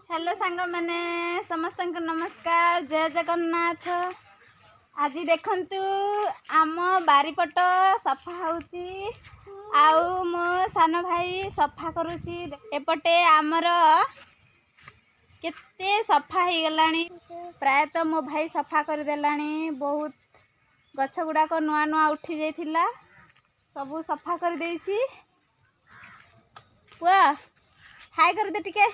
Hello सांग मैंने समस्त नमस्कार जय जगन्नाथ। आज देखंतु आम बारीपट सफा होची आउ मो सान भाई सफा करुची। एपटे आमर केते सफा हो गलानी प्रायतः मो भाई सफा कर देलानी। बहुत गछ गुड़ाक नुआ नुआ उठी जाइथिला सबू सफा कर देइछि। पुआ हाय कर दे टिके।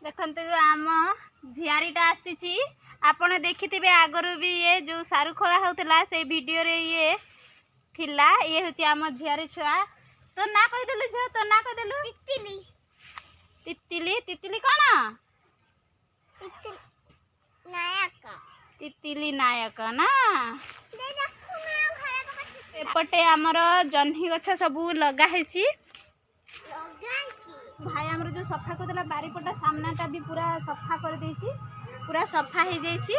देखते आम झियारीटा आसी आपण देखिथिबे आगरू भी ये जो सारू खोला होतला से वीडियो रे ये थिला। ये होची आम झियारी छुआ। तो ना कहि देलु झ तो ना कहि देलु तितली तितली तितली कोन तितली नायक तितली नायक ना। एपटे आमर जह्नी गछ सबू लगा है भाई आमर जो सफा करदेला बारीपटा सामनाटा भी पूरा सफा कर देइछि। पूरा सफा हो जाइछि।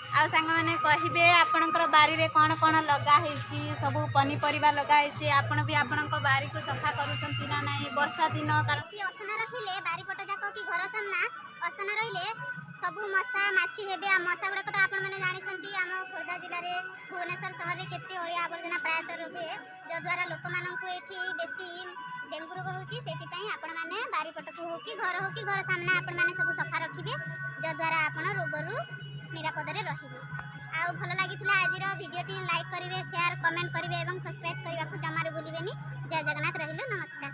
आ सांग माने कहिबे आपनकर बारी रे कोन कोन लगा है सबू पनीपरिबा लगा है। आपण भी आपनक बारी को सफा करूछंती ना नाही। वर्षा दिन कारण असना रहिले बारीपट जाक कि घर सामना असना रहिले सबू मशा माछी हेबे। आ मशा गुडा तो आपण माने जानि छंती आम खोर्धा जिल्ला रे भुवनेश्वर शहर रे केते अळिया आवर्जना प्रायत रहे जो द्वारा लोक माननकु एठी बेसी डेंगू रोग होची। सेति पई आपण माने बारीपट को हो कि घर सामना आपण माने सबू सफा रखिबे जो द्वारा आपण रोगरु निरापद रे रहिबे। आ भल लागितला आजिर वीडियोटी लाइक करिवे शेयर कमेंट करिवे एवं सब्सक्राइब करबा को जमारे भूलिबेनी। जय जगन्नाथ रहिलो नमस्कार।